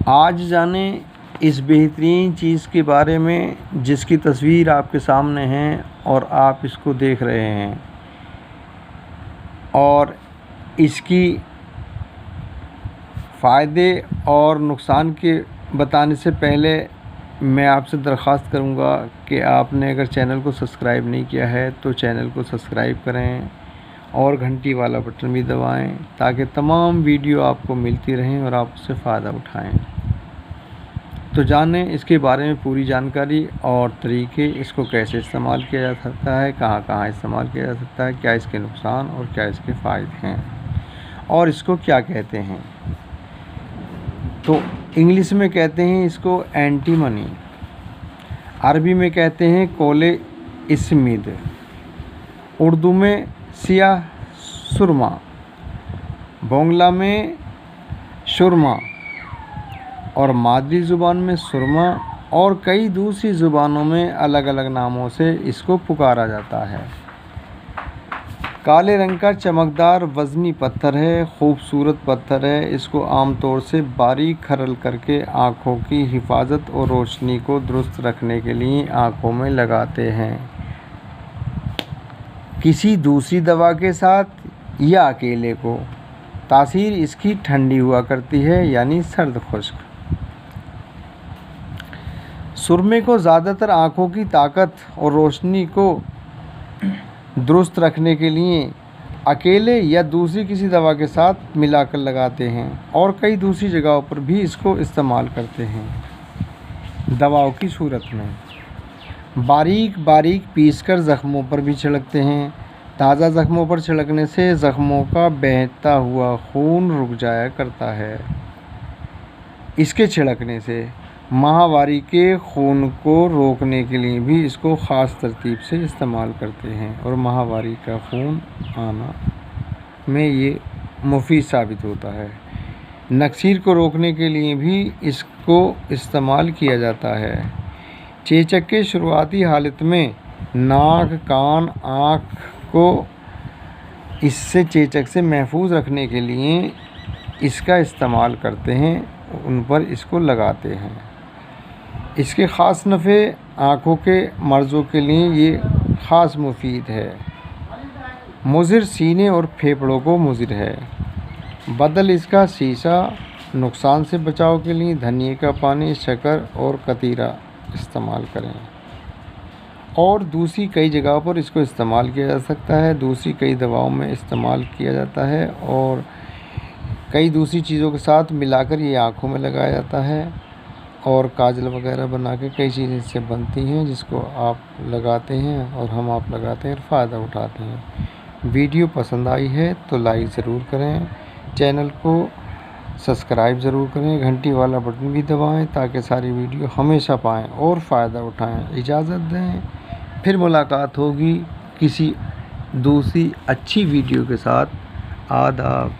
आज जाने इस बेहतरीन चीज़ के बारे में जिसकी तस्वीर आपके सामने है और आप इसको देख रहे हैं, और इसकी फ़ायदे और नुकसान के बताने से पहले मैं आपसे दरख्वास्त करूंगा कि आपने अगर चैनल को सब्सक्राइब नहीं किया है तो चैनल को सब्सक्राइब करें और घंटी वाला बटन भी दबाएं ताकि तमाम वीडियो आपको मिलती रहें और आप उससे फ़ायदा उठाएं। तो जानें इसके बारे में पूरी जानकारी और तरीके, इसको कैसे इस्तेमाल किया जा सकता है, कहाँ कहाँ इस्तेमाल किया जा सकता है, क्या इसके नुकसान और क्या इसके फ़ायदे हैं और इसको क्या कहते हैं। तो इंग्लिश में कहते हैं इसको एंटीमनी, अरबी में कहते हैं कोले इस्मिद, उर्दू में सियाह सुरमा, बांग्ला में शुरमा और मादरी ज़ुबान में सुरमा और कई दूसरी ज़ुबानों में अलग अलग नामों से इसको पुकारा जाता है। काले रंग का चमकदार वज़नी पत्थर है, खूबसूरत पत्थर है। इसको आमतौर से बारीक खरल करके आँखों की हिफाजत और रोशनी को दुरुस्त रखने के लिए आँखों में लगाते हैं। किसी दूसरी दवा के साथ या अकेले को तासीर इसकी ठंडी हुआ करती है, यानी सर्द खुश्क। सुरमे को ज़्यादातर आँखों की ताकत और रोशनी को दुरुस्त रखने के लिए अकेले या दूसरी किसी दवा के साथ मिलाकर लगाते हैं और कई दूसरी जगहों पर भी इसको इस्तेमाल करते हैं। दवाओं की सूरत में बारीक बारीक पीसकर ज़ख्मों पर भी छिड़कते हैं। ताज़ा ज़ख्मों पर छिड़कने से ज़ख्मों का बहता हुआ खून रुक जाया करता है। इसके छिड़कने से माहवारी के खून को रोकने के लिए भी इसको ख़ास तरतीब से इस्तेमाल करते हैं और माहवारी का खून आना में ये मुफीद साबित होता है। नक्सीर को रोकने के लिए भी इसको इस्तेमाल किया जाता है। चेचक के शुरुआती हालत में नाक, कान, आँख को इससे चेचक से महफूज रखने के लिए इसका इस्तेमाल करते हैं, उन पर इसको लगाते हैं। इसके ख़ास नफ़े आँखों के मर्ज़ों के लिए ये ख़ास मुफीद है। मुज़िर सीने और फेफड़ों को मुज़िर है। बदल इसका शीशा नुकसान से बचाव के लिए धनिए का पानी, शक्कर और कतीरा इस्तेमाल करें। और दूसरी कई जगहों पर इसको इस्तेमाल किया जा सकता है, दूसरी कई दवाओं में इस्तेमाल किया जाता है और कई दूसरी चीज़ों के साथ मिलाकर ये आँखों में लगाया जाता है और काजल वगैरह बना के कई चीज़ें इससे बनती हैं जिसको आप लगाते हैं और हम आप लगाते हैं और फ़ायदा उठाते हैं। वीडियो पसंद आई है तो लाइक ज़रूर करें, चैनल को सब्सक्राइब ज़रूर करें, घंटी वाला बटन भी दबाएं ताकि सारी वीडियो हमेशा पाएँ और फ़ायदा उठाएं। इजाज़त दें, फिर मुलाकात होगी किसी दूसरी अच्छी वीडियो के साथ। आदाब।